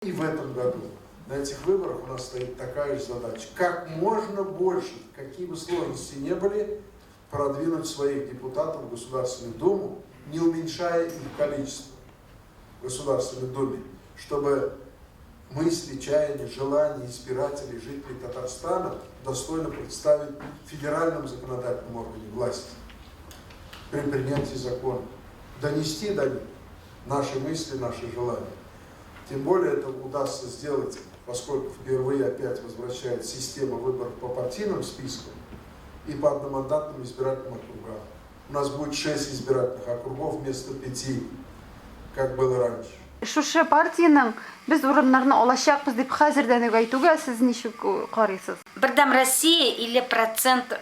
И в этом году на этих выборах у нас стоит такая же задача. Как можно больше, какие бы сложности ни были, продвинуть своих депутатов в Государственную Думу, не уменьшая их количество в Государственной Думе, чтобы мысли, чаяния, желания избирателей, жителей Татарстана достойно представить в федеральном законодательном органе власти при принятии закона, донести до них наши мысли, наши желания. Тем более это удастся сделать, поскольку впервые опять возвращается система выборов по партийным спискам и по одномандатным избирательным округам. У нас будет 6 избирательных округов вместо 5, как было раньше. Шушы партияның без урыннарны алачакбыз дип хәзердән үк әйтүгә сез ничек карыйсыз? Бердәм Россия 50%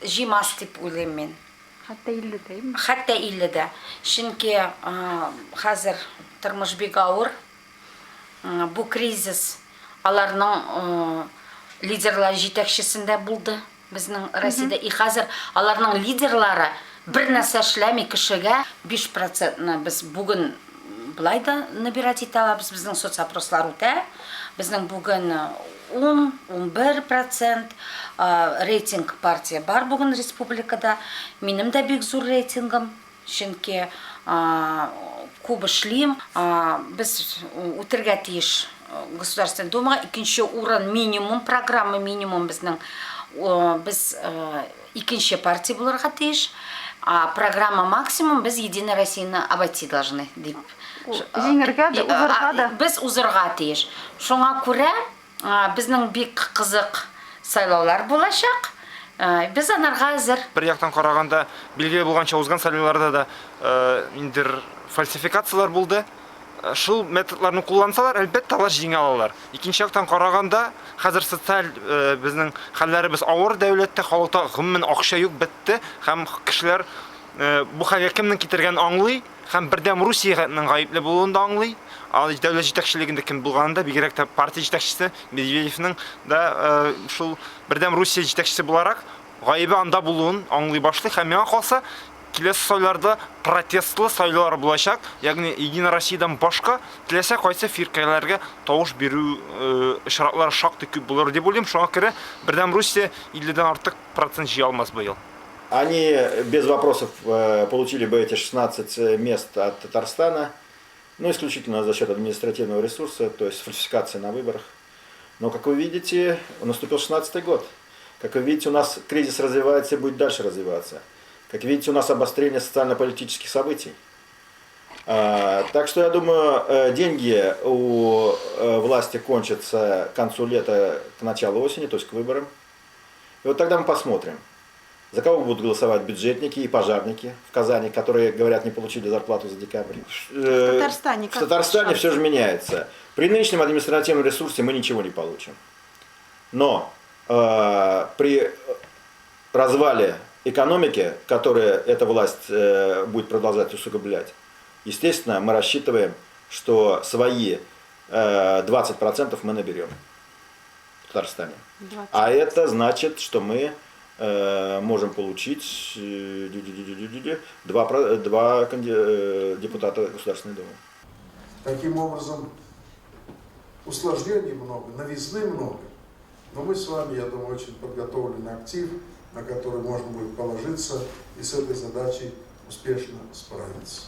җыймас дип уйлыйм мин. Хәтта 50 дәйме? Хәтта 50-дә. Чөнки хәзер тормыш бик авыр. Бу кризис аларның лидерлар җитәкчесендә булды. Безнең Россиядә и хәзер аларның лидерлары бер нәрсә эшләми кешегә 5%-ны без бүген Булай да набирать итә алабыз, безнең соцопрослар үтә. Безнең бүген 10-11% рейтинг партия бар бүген республикада. Минем дә бик зур рейтингым, чөнки күп эшлим. Без үтергә тиеш Государственная Думага, икенче урын минимум, программа минимум безнең. Без икенче партия булырга тиеш. А программа максимум без Единая Россияны обойти должны дип. Җиңергә дә, узырга да. Без узырга тиеш. Шуңа күрә безнең бик кызык сайлаулар булачак. Без анарга хәзер. Бер яктан караганда, билгеле булганча узган сайлауларда да индир фальсификациялар булды. Шул методларны куллансалар, әлбәттә алар җиңә алалар. Икенче яктан караганда, хәзер социаль безнең хәлләребез авыр, дәүләттә халыкта гомумән акча юк, бетте, һәм кешеләр бу хәлгә кемнең китергән аңлый, һәм бердәм Русиянең гаепле булуын да аңлый. Дәүләт җитәкчелегендә кем булганда, бигрәк тә партия җитәкчесе Медведевның да шул бердәм Русия җитәкчесе буларак гаебе анда булуын аңлый башлый, һәм миңа калса киләсе сайларда протестлы сайлаулар булачак, ягъни Единая Россиядан башка теләсә кайсы фиркаларга тавыш бирү очраклары шактый күп булыр дип уйлыйм. Шуңа күрә бердәм Русия 50-дән артык процент җыя алмас быел. Они без вопросов получили бы эти 16 мест от Татарстана, ну, исключительно за счет административного ресурса, то есть фальсификации на выборах. Но, как вы видите, наступил 16-й год. Как вы видите, у нас кризис развивается и будет дальше развиваться. Как видите, у нас обострение социально-политических событий. Так что, я думаю, деньги у власти кончатся к концу лета, к началу осени, то есть к выборам. И вот тогда мы посмотрим, за кого будут голосовать бюджетники и пожарники в Казани, которые, говорят, не получили зарплату за декабрь. В Татарстане все же меняется. При нынешнем административном ресурсе мы ничего не получим. Но при развале экономики, которую эта власть будет продолжать усугублять, естественно, мы рассчитываем, что свои 20% мы наберем в Татарстане. 20%. А это значит, что мы можем получить 2 депутата Государственной Думы. Таким образом, усложнений много, новизны много. Но мы с вами, я думаю, очень подготовленный актив, на который можно будет положиться и с этой задачей успешно справиться.